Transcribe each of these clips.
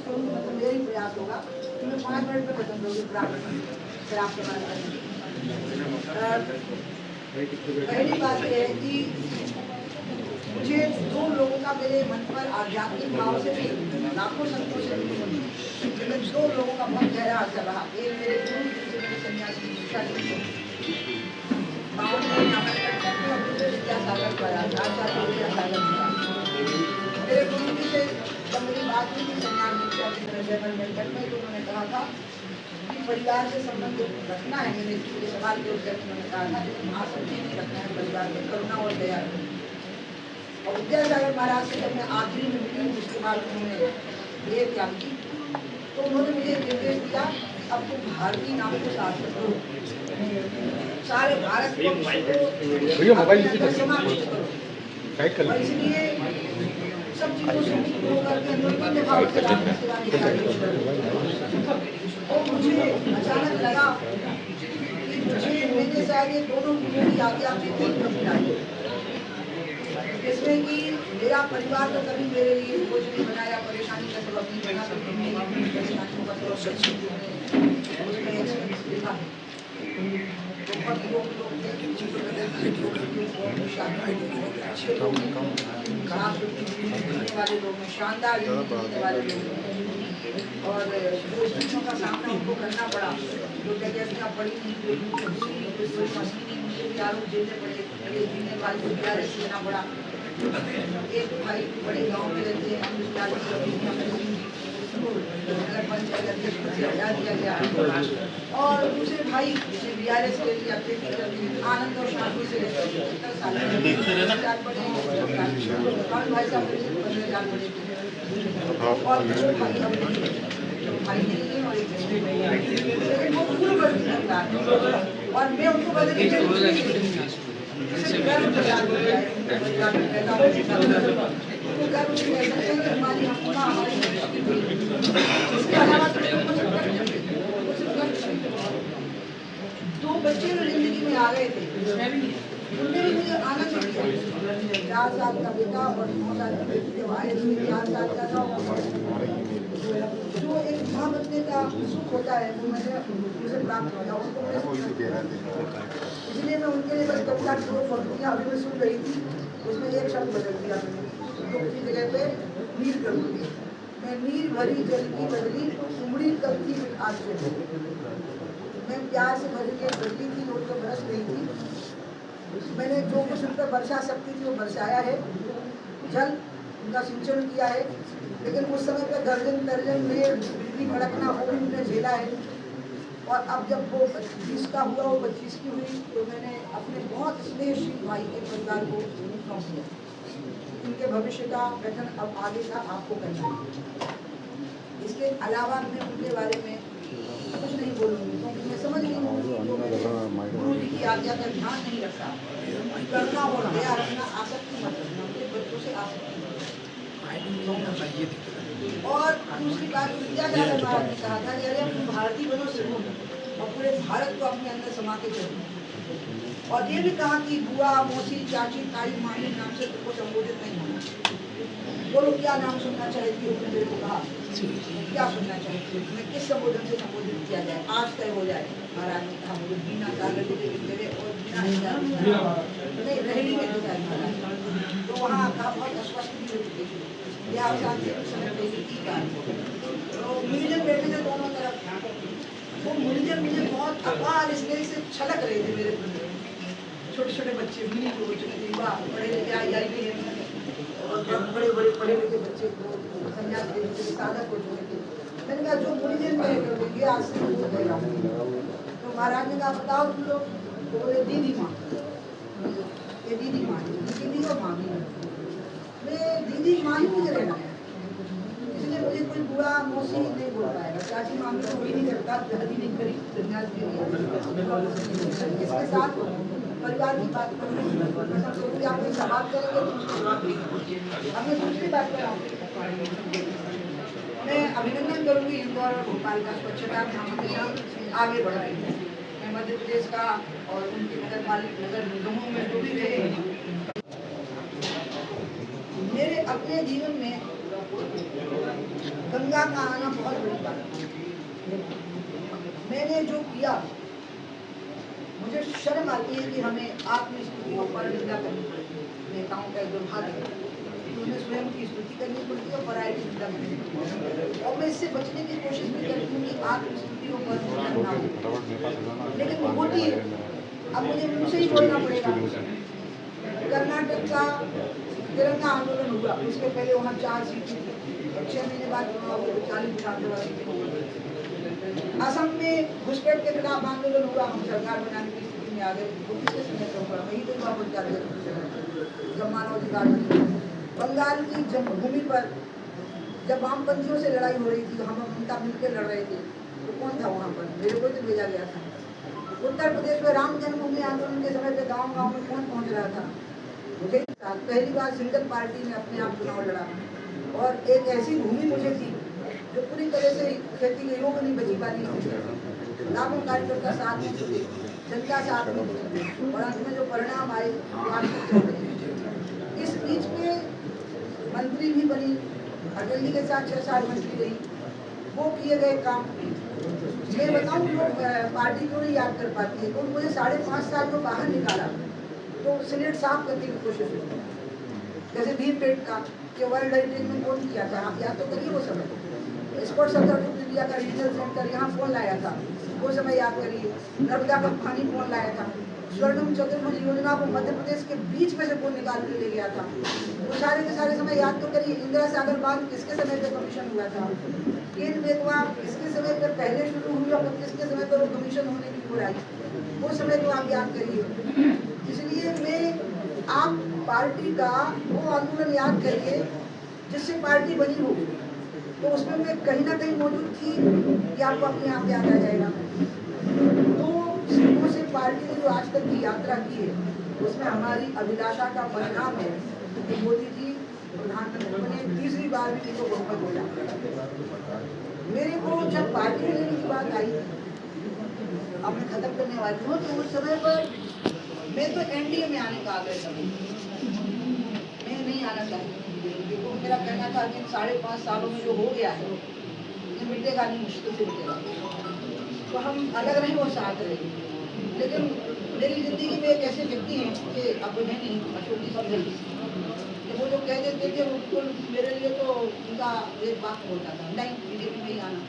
करूँगी, मतलब मेरा ही प्रयास होगा कि मैं 5 मिनट में खत्म करूँगी प्राप्त फिर आपके बारे में। पहली बात यह है कि मुझे 2 लोगों का मेरे मन पर आध्यात्मिक भाव से भी लाखों संतों से भी नहीं, लेकिन 2 लोगों का बहुत गहरा असर रहा। एक मेरे गुरु जी से मेरे सन्यासी दीक्षा जी से विद्यासागर पर आचार्य विद्यासागर मेरे गुरु जी से जब मेरी बात हुई थी सन्यास दीक्षा में, तो उन्होंने कहा था कि परिवार से संबंध रखना है। मेरे सवाल के उत्तर में उन्होंने कहा था लेकिन आसक्ति नहीं रखना है, परिवार में करुणा और दया। और विद्यासागर महाराज से जब मैं आखिरी में मिली, उसके बाद उन्होंने देह त्याग की, तो उन्होंने मुझे निर्देश दिया अब तुम भारतीय नाम को शासन करो, सारे भारत को समाप्त करो। और इसलिए सब चीजों से मुक्त होकर के अन्योन्य भाव से और मुझे अचानक लगा कि मुझे मेरे शायद ये दोनों गुरुओं की आज्ञा में कोई कमी आई, जिसमें कि मेरा परिवार तो कभी मेरे लिए बोझ नहीं बनाया, परेशानी का सबब नहीं बना, तो मेरी परेशानियों का सबब देखा बहुत लोग वाले लोग हैं, शानदार वाले लोग हैं, और जो चीज़ों का सामना उनको करना पड़ा, जो जगह पड़ी नहीं, मशीनी उनके भी आरोप झेलने पड़े, जीने वाले को भी देना पड़ा। एक भाई बड़े गांव में रहते हैं, हटा दिया गया, और दूसरे भाई BRS के लिए आनंद और शांति से भाई साहब 15,000 बड़े और भाई नहीं है और एक वो पूर्व और मैं उनको बदल दो बच्चे जिंदगी में आ गए थे, उनने भी मुझे आनंद दिया। 4 साल का बेटा और 9 साल की बेटी जब आए, 4 साल का था, जो एक माँ बनने का सुख होता है वो मैंने उसे प्राप्त किया। इसलिए मैं उनके लिए बस कविता की 2 पंक्तियाँ अभी मैं सुन रही थी, उसमें एक शब्द बदल दिया मैंने, दुख की जगह पे नीर कर दूँगी मैं, नीर भरी जल की बदली उमड़ी कल की आज से। मैं प्यार से भरी के बदली थी, रोड पर बरस रही थी, मैंने जो कुछ उन पर बरसा सकती थी वो बरसाया है, जल उनका सिंचन किया है, लेकिन उस समय पर दर्जन दर्जन में बिजली भड़कना वो भी उन्हें झेला है। और अब जब वो 25 का हुआ, वो 25 की हुई, तो मैंने अपने बहुत स्नेहशील भाई के परिवार को सौंप दिया। उनके भविष्य का गठन अब आगे का आपको करना है। इसके अलावा मैं उनके बारे में कुछ नहीं बोलूँगी, क्योंकि मैं समझ रही हूँ गुरु जी की आज्ञा का ध्यान नहीं रखता, करना और दया रखना, आसक्ति मत रखना, उनके बच्चों से आसक्ति। और दूसरी बात, विद्यासागर महाराज ने कहा था कि अरे तुम भारतीय बनो सिर्फ और पूरे भारत को अपने अंदर समा के चलो। और ये भी कहा कि बुआ, मौसी, चाची, ताई, मामी नाम से तुमको संबोधित नहीं होना। बोलो क्या नाम सुनना चाहती हो? मेरे को कहा क्या सुनना चाहती हो, मैं किस संबोधन से संबोधित किया जाए, आज तय हो जाए। महाराज ने कहा मुझे बिना कागज के और बिना नहीं रहनी में दिखाई महाराज, तो वहाँ का बहुत अस्वस्थ भी होती थी। तो म्यूजियम बैठे थे दोनों तरफ, वो म्यूजियम मुझे बहुत अपार स्नेह से छलक रहे थे। मेरे छोटे छोटे बच्चे मिनी को पढ़े लिखे आई और बड़े बड़े पढ़े लिखे बच्चे को संन्यास के साधक हो चुके थे। मैंने कहा जो म्यूजियम में करेंगे आज से वो करेगा। तो महाराज ने कहा बताओ तुम लोग, तो बोले दीदी माँ, ये दीदी माँ, दीदी और माँ भी मैं दीदी माँ ही मुझे रहना है, इसलिए मुझे कोई बुआ मौसी नहीं बोल पाएगा, चाची मामी को कोई नहीं करता, दादी नहीं करी संन्यास के लिए। इसके साथ परिवार की बात करूँगी, आप एक बात करेंगे, हमें दूसरी बात करें। मैं अभिनंदन करूँगी इंदौर और भोपाल का स्वच्छता हमेशा आगे बढ़ रही है। मैं मध्य प्रदेश का और उनके नगर निगमों में जो भी रहे, मेरे अपने जीवन में गंगा का आना बहुत बड़ी बात है। मैंने जो किया, मुझे शर्म आती है कि हमें आत्मस्तुतियों पर निंदा करनी पड़ती है। नेताओं का दुर्भाग्य है, उन्हें स्वयं की स्तुति करनी पड़ती है और पराये की निंदा करनी पड़ती है। और मैं इससे बचने की कोशिश भी करती हूँ कि आत्मस्तुतियों पर निंदा ना हो, लेकिन होती है। अब मुझे मुझसे ही बोलना पड़ेगा। कर्नाटक का तिरंगा आंदोलन हुआ, उसके पहले वहाँ 4 सीटें थी, 6 महीने बाद चुनाव हुए, 40 विधानसभा सीटें हुई। असम में घुसपैठ के खिलाफ आंदोलन हुआ, हम सरकार बनाने की स्थिति में आ गए। वो किसके समय पर हुआ? वही तो जब मानवाधिकार बने। बंगाल की जन्मभूमि पर जब वामपंथियों से लड़ाई हो रही थी, हम ममता मिलकर लड़ रहे थे, तो कौन था वहाँ पर? मेरे को तो भेजा गया था। उत्तर प्रदेश में राम जन्मभूमि आंदोलन के समय पे गांव-गांव में कौन पहुँच रहा था? मुझे पहली बार सिंगल पार्टी ने अपने आप चुनाव लड़ा, और एक ऐसी भूमि मुझे थी जो पूरी तरह से खेती के योग्य नहीं बची वाली थी। लाखों कार्यकर्ता साथ में जुटे, जनता साथ में जुटी, और अंत में जो परिणाम आए वो आज तक चल रहे हैं। इस बीच में मंत्री भी बनी, अटल जी के साथ 6 साल मंत्री रही, वो किए गए काम मैं बताऊं, लोग पार्टी क्यों नहीं याद कर पाती है, तो मुझे 5.5 साल में बाहर निकाला तो सिलेट साफ करने की कोशिश हुई। जैसे भीमपेट का कि वर्ल्ड हेरिटेज में कौन किया था, आप याद तो करिए वो समय। स्पोर्ट्स अथॉरिटी ऑफ इंडिया का रीजनल सेंटर यहाँ कौन लाया था, वो समय याद करिए। नर्मदा का पानी कौन लाया था, स्वर्णम चतुर्भुज योजना को मध्य प्रदेश के बीच में से कौन निकाल के ले गया था, वो सारे के सारे समय याद तो करिए। इंदिरा सागर बांध किसके समय पे कमीशन हुआ था, केंद्र बेतवा किसके समय पर पहले शुरू हुई और किसके समय पर वो कमीशन होने की बुराई, वो समय तो आप याद करिए। इसलिए मैं आप पार्टी का वो आंदोलन याद करिए जिससे पार्टी बनी हो, तो उसमें मैं कहीं ना कहीं मौजूद थी कि आपको अपने आप याद आ जाएगा। तो सिखों से पार्टी ने जो आज तक की यात्रा की है, उसमें हमारी अभिलाषा का परिणाम है कि मोदी जी प्रधानमंत्री बने, तीसरी बार भी इनको बहुमत हो जाता। मेरे को जब पार्टी लेने की बात आई, अब मैं खत्म करने वाली हूँ, तो उस समय पर मैं तो एनडीए में आने का आग्रह करूँ, मैं नहीं आना चाहती। देखो मेरा कहना था कि 5.5 सालों में जो हो गया है ये मिटेगा नहीं, मुश्किल से मिटेगा। तो हम अलग रहे और साथ रहे, लेकिन मेरी जिंदगी में एक ऐसे व्यक्ति हैं कि अब है नहीं, अशोक जी समझे, वो जो कह देते थे वो बिल्कुल मेरे लिए तो उनका एक बात होता था, नहीं बीजेपी में ही आना।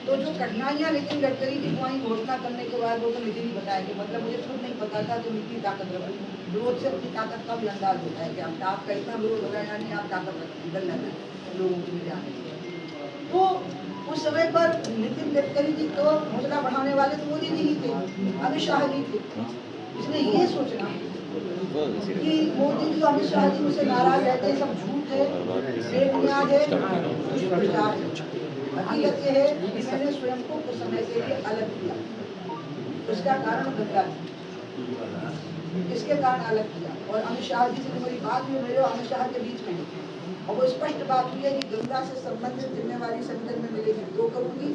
तो जो कठिनाइयाँ नितिन गडकरी की वहीं घोषणा करने के बाद वो तो नितिन ही बताया कि मतलब मुझे खुद नहीं पता था कि उनकी ताकत रखी, विरोध से अपनी ताकत का भी अंदाज होता है कि आपका इतना विरोध हो रहा है, यानी आप ताकत रखती बल लगे लोगों को मिल जाने। तो उस समय पर नितिन गडकरी जी को हौसला बढ़ाने वाले तो मोदी जी ही थे, अमित शाह जी थे। इसलिए ये सोचना कि मोदी जी अमित शाह जी मुझसे नाराज रहते हैं, सब झूठ है, बेबुनियाद है, दुष्प्रचार है। हकीकत ये है कि मैंने स्वयं को कुछ समय के लिए अलग किया, उसका कारण गंगा थी, इसके कारण अलग किया। और अमित शाह जी से मेरी बात हुई, मेरे और अमित शाह के बीच में, और वो स्पष्ट बात हुई है कि गंगा से संबंधित जिम्मेवारी संसद में मिलेगी तो करूँगी,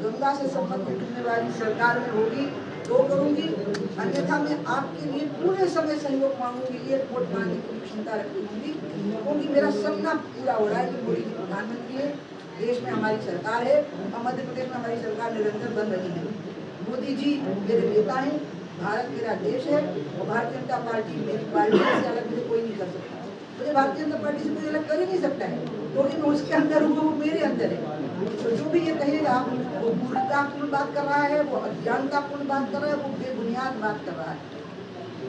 गंगा से संबंधित जिम्मेवारी सरकार में होगी तो करूँगी, अन्यथा मैं आपके लिए पूरे समय सहयोग मांगूंगी, एयरपोर्ट बनाने की क्षमता रखती होंगी, क्योंकि मेरा सपना पूरा हो रहा है कि मोदी जी प्रधानमंत्री है, देश में हमारी सरकार है, और मध्य प्रदेश में हमारी सरकार निरंतर बन रही है। मोदी जी मेरे नेता हैं, भारत मेरा देश है, और भारतीय जनता पार्टी मेरी पार्टी से अलग मुझे कोई नहीं कर सकता। मुझे भारतीय जनता पार्टी से कोई अलग कर ही नहीं सकता है, क्योंकि मैं उसके अंदर हूँ, वो मेरे अंदर है। तो जो भी ये कहेगा वो मूर्खतापूर्ण बात कर रहा है, वो अज्ञानतापूर्ण बात कर रहा है, वो बेबुनियाद बात कर रहा है।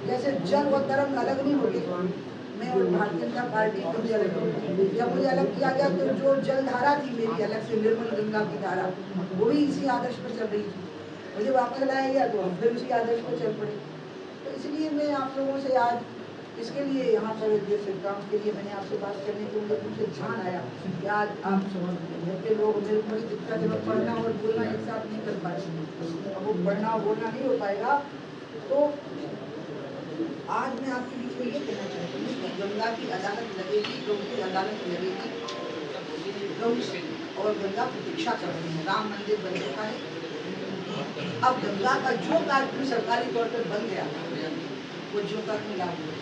जैसे जल और तरंग अलग नहीं होते, मैं और भारतीय जनता पार्टी कभी अलग नहीं। जब मुझे अलग किया गया तो जो जलधारा थी मेरी अलग से, निर्मल गंगा की धारा, वो भी इसी आदर्श पर चल रही थी। मुझे वापस लाया गया तो हम फिर उसी आदर्श पर चल पड़े। तो इसलिए मैं आप लोगों से आज इसके लिए यहाँ पर जैसे काम के लिए मैंने आपसे बात करने के लिए मुझे ध्यान आया कि आज आप घर के लोग, मेरे को बड़ी दिक्कत है, मैं पढ़ना और बोलना एक साथ नहीं कर पाती, अब वो पढ़ना और बोलना नहीं हो पाएगा। तो आज मैं आपके बीच में ये कहना चाहती हूँ कि गंगा की अदालत लगेगी, गौ की अदालत लगेगी, गौ और गंगा प्रतीक्षा कर रही है, राम मंदिर बन चुका है। अब गंगा का जो कार्यक्रम सरकारी तौर पर बन गया वो जो कार्यक्रम लागू हो,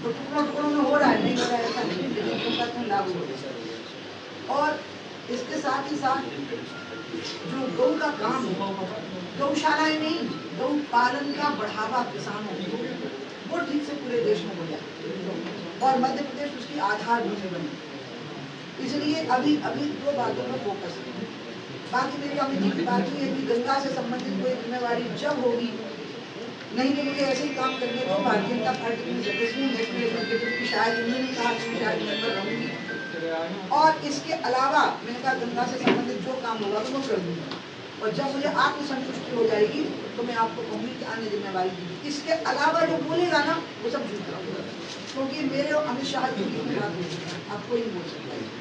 तो टुकड़ों टुकड़ों में हो रहा है, नहीं हो रहा है ऐसा नहीं, लेकिन जो कार्यक्रम लागू हो। और इसके साथ ही साथ जो गौ का काम है, गौशालाएं नहीं, गौ पालन का बढ़ावा किसानों को, वो ठीक से पूरे देश में हो जाए और मध्य प्रदेश उसकी आधारभूमि बने। इसलिए अभी दो बातों पर फोकस है। बाकी मेरी कमेटी की बात हुई है कि गंगा से संबंधित कोई जिम्मेवारी जब होगी, नहीं नहीं ये ऐसे ही काम करने को भारतीय जनता पार्टी की सदस्य हूँ, नेशनल एग्जीक्यूटिव की शायद उन्होंने कहा कि शायद मेंबर रहूंगी, और इसके अलावा मैंने कहा गंगा से संबंधित जो काम होगा तो वो कर दूंगा, और जब मुझे आत्मसंतुष्टि हो जाएगी तो मैं आपको कहूँगी कि अन्य जिम्मेवारी दी। इसके अलावा जो बोलेगा ना वो सब झूठ होगा, क्योंकि मेरे और अमित शाह जी की बात होगी, आपको ही बोल सकता है।